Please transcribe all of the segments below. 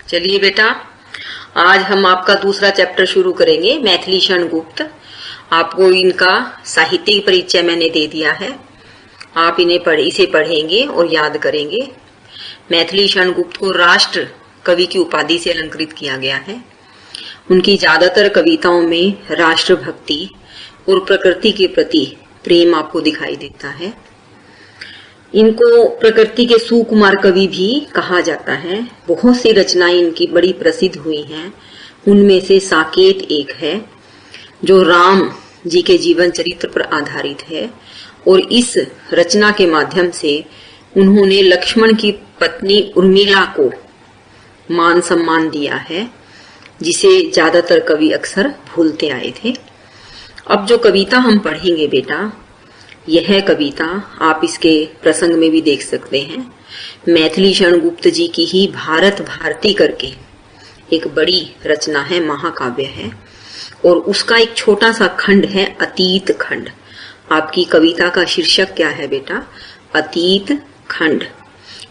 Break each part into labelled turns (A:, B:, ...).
A: चलिए बेटा, आज हम आपका दूसरा चैप्टर शुरू करेंगे, मैथिली क्षण गुप्त। आपको इनका साहित्यिक परिचय मैंने दे दिया है। आप इसे पढ़ेंगे और याद करेंगे। मैथिली क्षण गुप्त को राष्ट्र कवि की उपाधि से अलंकृत किया गया है। उनकी ज्यादातर कविताओं में राष्ट्रभक्ति और प्रकृति के प्रति प्रेम आपको दिखाई देता है। इनको प्रकृति के सुकुमार कवि भी कहा जाता है। बहुत सी रचनाएं इनकी बड़ी प्रसिद्ध हुई हैं। उनमें से साकेत एक है जो राम जी के जीवन चरित्र पर आधारित है और इस रचना के माध्यम से उन्होंने लक्ष्मण की पत्नी उर्मिला को मान सम्मान दिया है, जिसे ज्यादातर कवि अक्सर भूलते आए थे। अब जो कविता हम पढ़ेंगे बेटा, यह कविता आप इसके प्रसंग में भी देख सकते हैं। मैथिली क्षण गुप्त जी की ही भारत भारती करके एक बड़ी रचना है, महाकाव्य है, और उसका एक छोटा सा खंड है अतीत खंड। आपकी कविता का शीर्षक क्या है बेटा? अतीत खंड।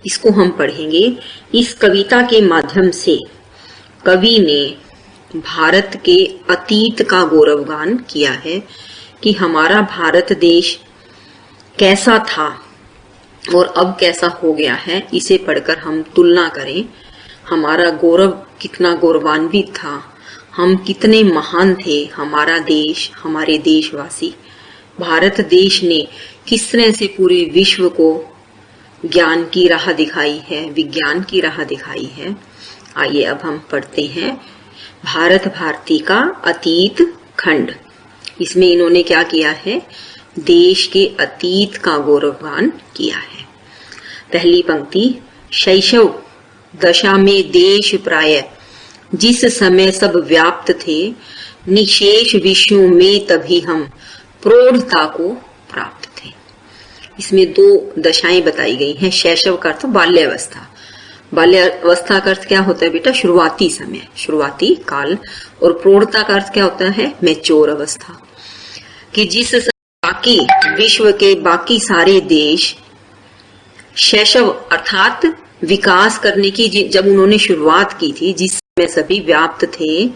A: इसको हम पढ़ेंगे। इस कविता के माध्यम से कवि ने भारत के अतीत का गौरवगान किया है कि हमारा भारत देश कैसा था और अब कैसा हो गया है। इसे पढ़कर हम तुलना करें, हमारा गौरव कितना गौरवान्वित था, हम कितने महान थे, हमारा देश, हमारे देशवासी। भारत देश ने किस तरह से पूरे विश्व को ज्ञान की राह दिखाई है, विज्ञान की राह दिखाई है। आइए अब हम पढ़ते हैं भारत भारती का अतीत खंड। इसमें इन्होंने क्या किया है? देश के अतीत का गौरवगान किया है। पहली पंक्ति, शैशव दशा में देश प्राय जिस समय सब व्याप्त थे, निशेष विषयों में तभी हम प्रौढ़ता को प्राप्त थे। इसमें दो दशाएं बताई गई हैं। शैशव का अर्थ बाल्यावस्था। बाल्यावस्था का अर्थ क्या होता है बेटा? शुरुआती समय, शुरुआती काल। और प्रौढ़ता का अर्थ क्या होता है? मैच्योर अवस्था। कि जिस बाकी विश्व के बाकी सारे देश शैशव अर्थात विकास करने की जब उन्होंने शुरुआत की थी, जिस समय सभी व्याप्त थे,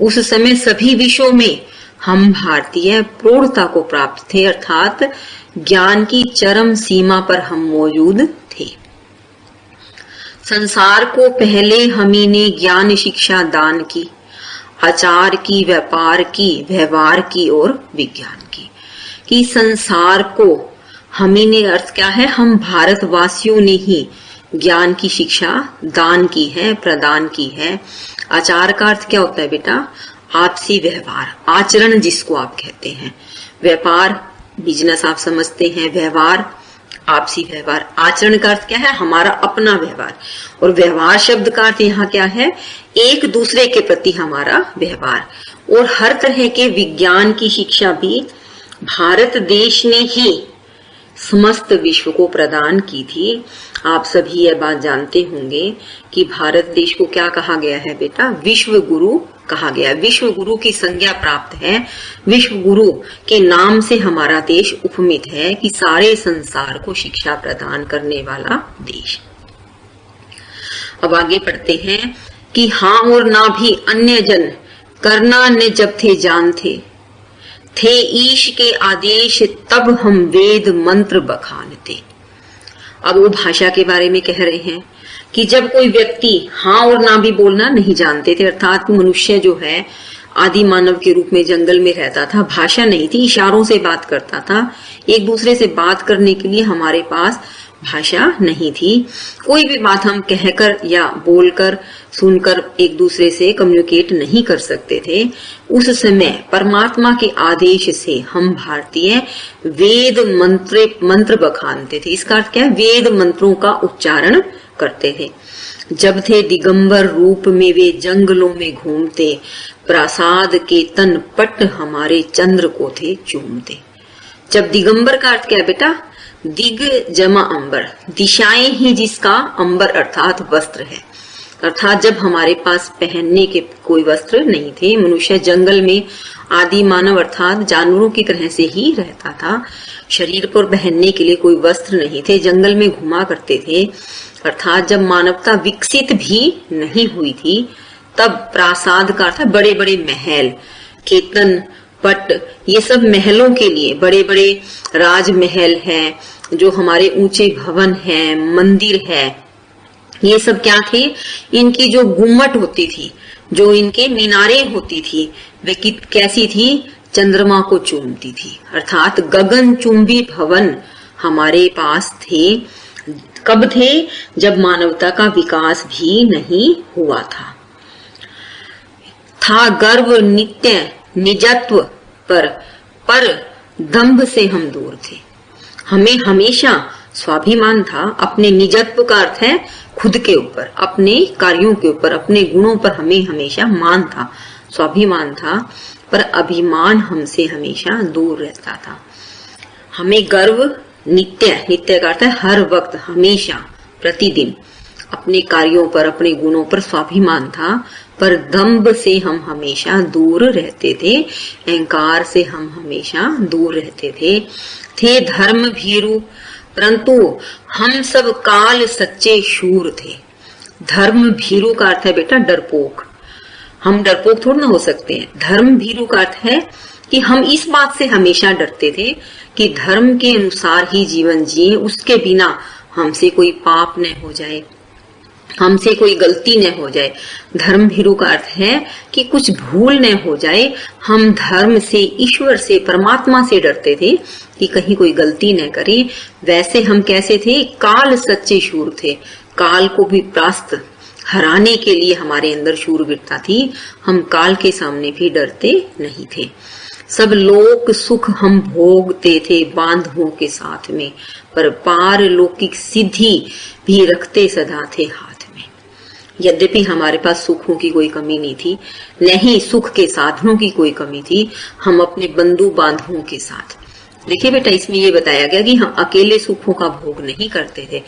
A: उस समय सभी विश्वों में हम भारतीय प्रौढ़ता को प्राप्त थे, अर्थात ज्ञान की चरम सीमा पर हम मौजूद थे। संसार को पहले हमी ने ज्ञान शिक्षा दान की, आचार की, व्यापार की, व्यवहार की और विज्ञान की। कि संसार को हमी ने अर्थ क्या है? हम भारतवासियों ने ही ज्ञान की शिक्षा दान की है, प्रदान की है। आचार का अर्थ क्या होता है बेटा? आपसी व्यवहार, आचरण जिसको आप कहते हैं। व्यापार बिजनेस आप समझते हैं, व्यवहार आपसी व्यवहार। आचरण का अर्थ क्या है? हमारा अपना व्यवहार। और व्यवहार शब्द का अर्थ यहाँ क्या है? एक दूसरे के प्रति हमारा व्यवहार। और हर तरह के विज्ञान की शिक्षा भी भारत देश ने ही समस्त विश्व को प्रदान की थी। आप सभी यह बात जानते होंगे कि भारत देश को क्या कहा गया है बेटा? विश्व गुरु कहा गया। विश्व गुरु की संज्ञा प्राप्त है। विश्व गुरु के नाम से हमारा देश उपमित है कि सारे संसार को शिक्षा प्रदान करने वाला देश। अब आगे पढ़ते हैं कि हाँ और ना भी अन्य जन करना ने जब थे जान थे ईश के आदेश तब हम वेद मंत्र बखानते। अब वो भाषा के बारे में कह रहे हैं कि जब कोई व्यक्ति हाँ और ना भी बोलना नहीं जानते थे, अर्थात मनुष्य जो है आदि मानव के रूप में जंगल में रहता था, भाषा नहीं थी, इशारों से बात करता था। एक दूसरे से बात करने के लिए हमारे पास भाषा नहीं थी। कोई भी बात हम कहकर या बोलकर सुनकर एक दूसरे से कम्युनिकेट नहीं कर सकते थे। उस समय परमात्मा के आदेश से हम भारतीय वेद मंत्र बखानते थे। इसका अर्थ क्या है? वेद मंत्रों का उच्चारण करते थे। जब थे दिगंबर रूप में वे जंगलों में घूमते, प्रासाद के तन पट हमारे चंद्र को थे चूमते। जब दिगंबर का अर्थ क्या है बेटा? दिग जमा अंबर, दिशाएं ही जिसका अंबर अर्थात वस्त्र है। अर्थात जब हमारे पास पहनने के कोई वस्त्र नहीं थे, मनुष्य जंगल में आदि मानव अर्थात जानवरों की तरह से ही रहता था। शरीर पर पहनने के लिए कोई वस्त्र नहीं थे, जंगल में घुमा करते थे। अर्थात जब मानवता विकसित भी नहीं हुई थी तब प्रासाद का अर्थ बड़े बड़े महल, केतन, पट, ये सब महलों के लिए, बड़े बड़े राजमहल हैं, जो हमारे ऊंचे भवन हैं, मंदिर है, ये सब क्या थे? इनकी जो गुम्मट होती थी, जो इनके मीनारे होती थी, वे कैसी थी? चंद्रमा को चूमती थी। अर्थात गगन चुंबी भवन हमारे पास थे। कब थे? जब मानवता का विकास भी नहीं हुआ था गर्व नित्य निजत्व पर दंभ से हम दूर थे। हमें हमेशा स्वाभिमान था। अपने निजत्व का अर्थ है खुद के ऊपर, अपने कार्यों के ऊपर, अपने गुणों पर हमें हमेशा मान था, स्वाभिमान था, पर अभिमान हमसे हमेशा दूर रहता था। हमें गर्व नित्य का अर्थ है हर वक्त, हमेशा, प्रतिदिन अपने कार्यों पर, अपने गुणों पर स्वाभिमान था, पर दंभ से हम हमेशा दूर रहते थे, अहंकार से हम हमेशा दूर रहते थे धर्म भीरु, परंतु हम सब काल सच्चे शूर थे। धर्म भीरु का अर्थ है बेटा डरपोक। हम डरपोक थोड़ा ना हो सकते हैं। धर्म भीरु का अर्थ है कि हम इस बात से हमेशा डरते थे कि धर्म के अनुसार ही जीवन जिए, उसके बिना हमसे कोई पाप न हो जाए, हमसे कोई गलती न हो जाए। धर्म भीरु का अर्थ है कि कुछ भूल न हो जाए। हम धर्म से, ईश्वर से, परमात्मा से डरते थे कि कहीं कोई गलती न करे। वैसे हम कैसे थे? काल सच्चे शूर थे। काल को भी परास्त हराने के लिए हमारे अंदर शूरवीरता थी। हम काल के सामने भी डरते नहीं थे। सब लोक सुख हम भोगते थे बांधवों के साथ में, पर पारलौकिक सिद्धि भी रखते सदा थे हाथ में। यद्यपि हमारे पास सुखों की कोई कमी नहीं थी, न ही सुख के साधनों की कोई कमी थी, हम अपने बंधु बांधवों के साथ। देखिए बेटा, इसमें ये बताया गया कि हम अकेले सुखों का भोग नहीं करते थे।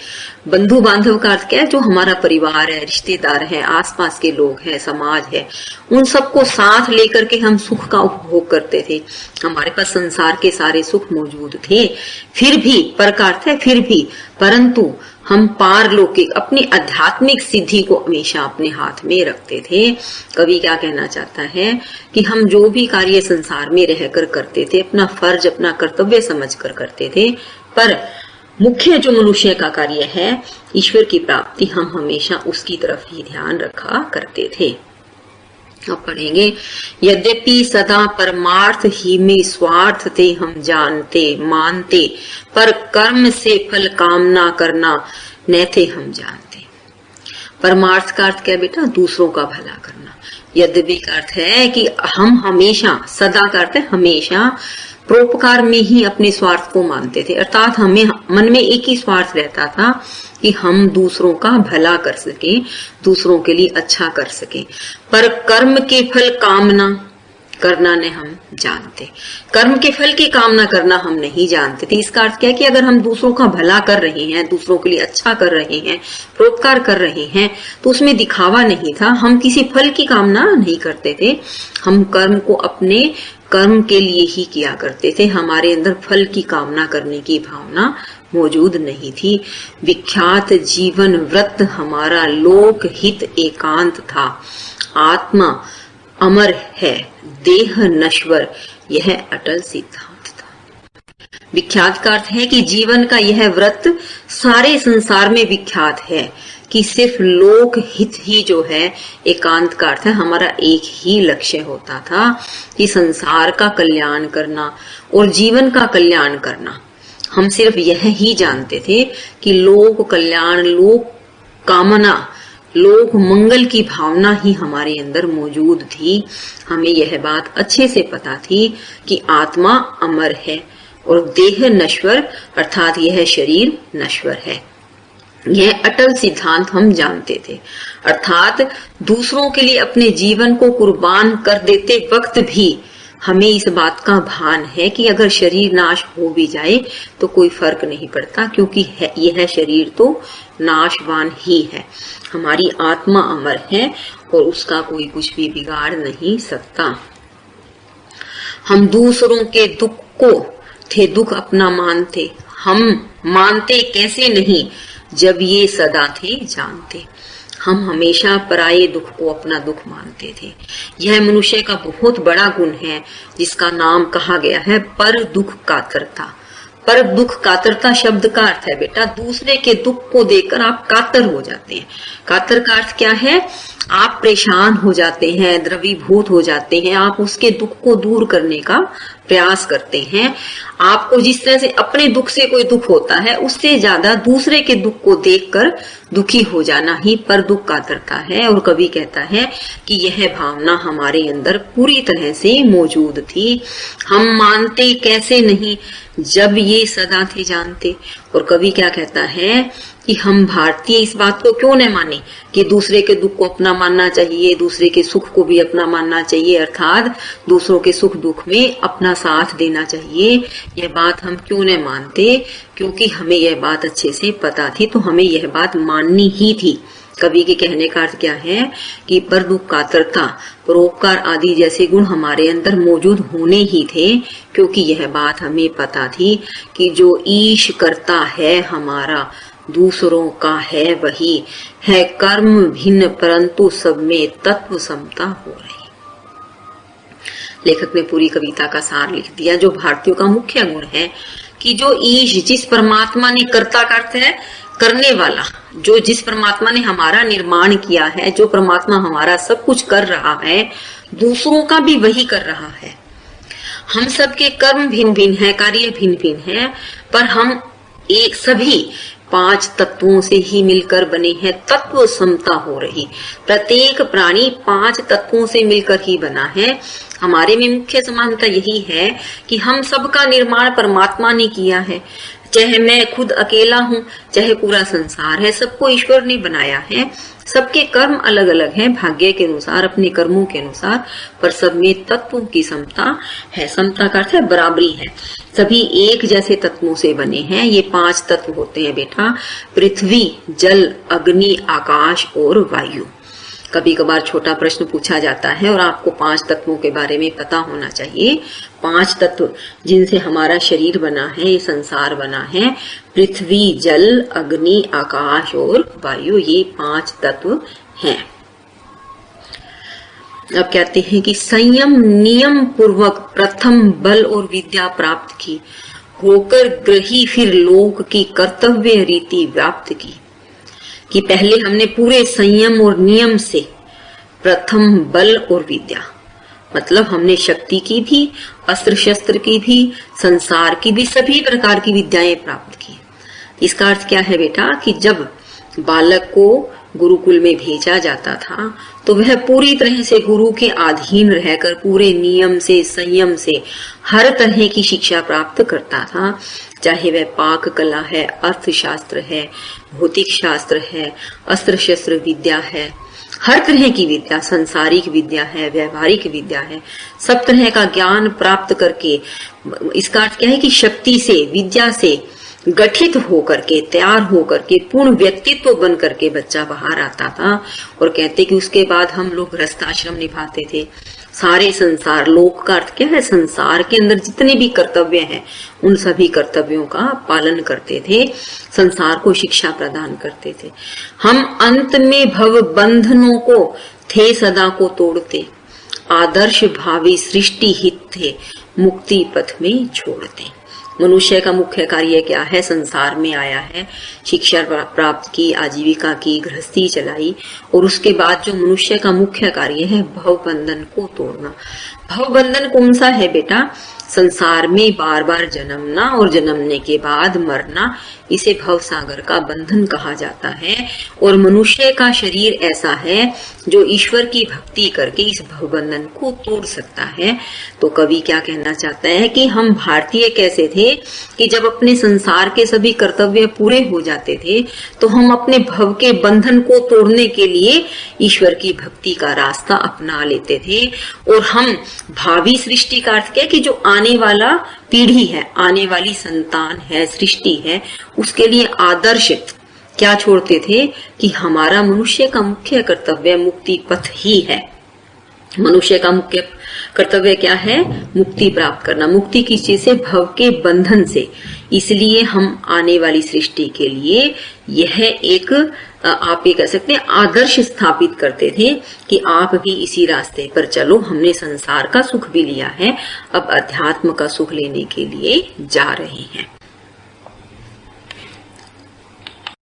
A: बंधु बांधव का अर्थ क्या है? जो हमारा परिवार है, रिश्तेदार है, आसपास के लोग हैं, समाज है, उन सबको साथ लेकर के हम सुख का उपभोग करते थे। हमारे पास संसार के सारे सुख मौजूद थे। फिर भी, पर का अर्थ है फिर भी, परंतु हम पारलौकिक, अपनी आध्यात्मिक सिद्धि को हमेशा अपने हाथ में रखते थे। कवि क्या कहना चाहता है कि हम जो भी कार्य संसार में रहकर करते थे, अपना फर्ज, अपना कर्तव्य समझकर करते थे, पर मुख्य जो मनुष्य का कार्य है, ईश्वर की प्राप्ति, हम हमेशा उसकी तरफ ही ध्यान रखा करते थे। अब पढ़ेंगे, यद्यपि सदा परमार्थ ही में स्वार्थ थे हम जानते मानते, पर कर्म से फल कामना करना न थे हम जानते। परमार्थ का अर्थ क्या बेटा? दूसरों का भला करना। यद्यपि का अर्थ है कि हम हमेशा, सदा का अर्थ है हमेशा, परोपकार में ही अपने स्वार्थ को मानते थे। अर्थात हमें मन में एक ही स्वार्थ रहता था कि हम दूसरों का भला कर सके, दूसरों के लिए अच्छा कर सके, पर कर्म के फल कामना करना ने हम जानते। कर्म के फल की कामना करना हम नहीं जानते थे। इसका अर्थ क्या है कि अगर हम दूसरों का भला कर रहे हैं, दूसरों के लिए अच्छा कर रहे हैं, परोपकार कर रहे हैं, तो उसमें दिखावा नहीं था। हम किसी फल की कामना नहीं करते थे। हम कर्म को अपने कर्म के लिए ही किया करते थे। हमारे अंदर फल की कामना करने की भावना मौजूद नहीं थी। विख्यात जीवन व्रत हमारा लोक हित एकांत था। आत्मा अमर है, देह नश्वर, यह अटल सिद्धांत था। विख्यात का अर्थ है कि जीवन का यह व्रत सारे संसार में विख्यात है, कि सिर्फ लोक हित ही जो है, एकांत का अर्थ है हमारा एक ही लक्ष्य होता था कि संसार का कल्याण करना और जीवन का कल्याण करना। हम सिर्फ यह ही जानते थे कि लोक कल्याण, लोक कामना, लोक मंगल की भावना ही हमारे अंदर मौजूद थी। हमें यह बात अच्छे से पता थी कि आत्मा अमर है और देह नश्वर, अर्थात यह शरीर नश्वर है। यह अटल सिद्धांत हम जानते थे। अर्थात दूसरों के लिए अपने जीवन को कुर्बान कर देते वक्त भी हमें इस बात का भान है कि अगर शरीर नाश हो भी जाए तो कोई फर्क नहीं पड़ता, क्योंकि यह शरीर तो नाशवान ही है। हमारी आत्मा अमर है और उसका कोई कुछ भी बिगाड़ नहीं सकता। हम दूसरों के दुख को थे दुख अपना मानते, हम मानते कैसे नहीं जब ये सदा थे जानते। हम हमेशा पराये दुख को अपना दुख मानते थे। यह मनुष्य का बहुत बड़ा गुण है जिसका नाम कहा गया है पर दुख कातरता। पर दुख कातरता शब्द का अर्थ है बेटा दूसरे के दुख को देखकर आप कातर हो जाते हैं। कातर का अर्थ क्या है? आप परेशान हो जाते हैं, द्रवीभूत हो जाते हैं, आप उसके दुख को दूर करने का प्रयास करते हैं। आपको जिस तरह से अपने दुख से कोई दुख होता है उससे ज्यादा दूसरे के दुख को देखकर दुखी हो जाना ही पर दुख कातरता है। और कवि कहता है कि यह भावना हमारे अंदर पूरी तरह से मौजूद थी। हम मानते कैसे नहीं जब ये सदा थे जानते। और कवि क्या कहता है कि हम भारतीय इस बात को क्यों न माने कि दूसरे के दुख को अपना मानना चाहिए, दूसरे के सुख को भी अपना मानना चाहिए, अर्थात दूसरों के सुख दुख में अपना साथ देना चाहिए। यह बात हम क्यों न मानते? क्योंकि हमें यह बात अच्छे से पता थी, तो हमें यह बात माननी ही थी। कवि के कहने का अर्थ क्या है कि पर दुख कातरता, परोपकार आदि जैसे गुण हमारे अंदर मौजूद होने ही थे, क्योंकि यह बात हमें पता थी कि जो ईश करता है हमारा दूसरों का है वही, है कर्म भिन्न परंतु सब में तत्व समता हो रही। लेखक ने पूरी कविता का सार लिख दिया। जो भारतीयों का मुख्य गुण है कि जो ईश, जिस परमात्मा ने, कर्ता का अर्थ है करने वाला, जो जिस परमात्मा ने हमारा निर्माण किया है, जो परमात्मा हमारा सब कुछ कर रहा है, दूसरों का भी वही कर रहा है। हम सबके कर्म भिन्न भिन्न है, कार्य भिन्न भिन्न है, पर हम एक सभी 5 तत्वों से ही मिलकर बने हैं। तत्व समता हो रही। प्रत्येक प्राणी 5 तत्वों से मिलकर ही बना है। हमारे में मुख्य समानता यही है कि हम सबका निर्माण परमात्मा ने किया है। चाहे मैं खुद अकेला हूँ, चाहे पूरा संसार है, सबको ईश्वर ने बनाया है। सबके कर्म अलग अलग हैं, भाग्य के अनुसार, अपने कर्मों के अनुसार, पर सब में तत्वों की समता है। समता का अर्थ है बराबरी है। सभी एक जैसे तत्वों से बने हैं। ये 5 तत्व होते हैं बेटा, पृथ्वी, जल, अग्नि, आकाश और वायु। कभी कभार छोटा प्रश्न पूछा जाता है और आपको 5 तत्वों के बारे में पता होना चाहिए। 5 तत्व जिनसे हमारा शरीर बना है, ये संसार बना है, पृथ्वी, जल, अग्नि, आकाश और वायु, ये 5 तत्व हैं। अब कहते हैं कि संयम नियम पूर्वक प्रथम बल और विद्या प्राप्त की, होकर ग्रही फिर लोक की कर्तव्य रीति व्याप्त की। कि पहले हमने पूरे संयम और नियम से प्रथम बल और विद्या, मतलब हमने शक्ति की भी, अस्त्र शस्त्र की भी, संसार की भी, सभी प्रकार की विद्याएं प्राप्त की। इसका अर्थ क्या है बेटा कि जब बालक को गुरुकुल में भेजा जाता था तो वह पूरी तरह से गुरु के अधीन रहकर पूरे नियम से, संयम से हर तरह की शिक्षा प्राप्त करता था। चाहे वह पाक कला है, अर्थशास्त्र है, भौतिक शास्त्र है, अस्त्र शस्त्र विद्या है, हर तरह की विद्या, संसारिक विद्या है, व्यवहारिक विद्या है, सब तरह का ज्ञान प्राप्त करके, इसका अर्थ क्या है कि शक्ति से, विद्या से गठित होकर के, तैयार होकर के, पूर्ण व्यक्तित्व बन करके बच्चा बाहर आता था। और कहते कि उसके बाद हम लोग गृहस्थाश्रम निभाते थे। सारे संसार, लोक का अर्थ क्या है, संसार के अंदर जितने भी कर्तव्य हैं उन सभी कर्तव्यों का पालन करते थे, संसार को शिक्षा प्रदान करते थे। हम अंत में भव बंधनों को थे सदा को तोड़ते, आदर्श भावी सृष्टि हित थे, मुक्ति पथ में छोड़ते। मनुष्य का मुख्य कार्य क्या है? संसार में आया है, शिक्षा प्राप्त की, आजीविका की, गृहस्थी चलाई, और उसके बाद जो मनुष्य का मुख्य कार्य है भव बंधन को तोड़ना। भव बंधन कौन सा है बेटा? संसार में बार बार जन्मना और जन्मने के बाद मरना, इसे भव सागर का बंधन कहा जाता है। और मनुष्य का शरीर ऐसा है जो ईश्वर की भक्ति करके इस भव बंधन को तोड़ सकता है। तो कवि क्या कहना चाहता है कि हम भारतीय कैसे थे कि जब अपने संसार के सभी कर्तव्य पूरे हो जाते थे तो हम अपने भव के बंधन को तोड़ने के लिए ईश्वर की भक्ति का रास्ता अपना लेते थे। और हम भावी सृष्टि का अर्थ क्या कि जो आने वाला पीढ़ी है, आने वाली संतान है, सृष्टि है, उसके लिए आदर्श क्या छोड़ते थे कि हमारा मनुष्य का मुख्य कर्तव्य मुक्ति पथ ही है। मनुष्य का मुख्य कर्तव्य क्या है? मुक्ति प्राप्त करना। मुक्ति किस चीज से? भव के बंधन से। इसलिए हम आने वाली सृष्टि के लिए यह एक आप ये कह सकते हैं आदर्श स्थापित करते थे कि आप भी इसी रास्ते पर चलो। हमने संसार का सुख भी लिया है, अब अध्यात्म का सुख लेने के लिए जा रहे हैं।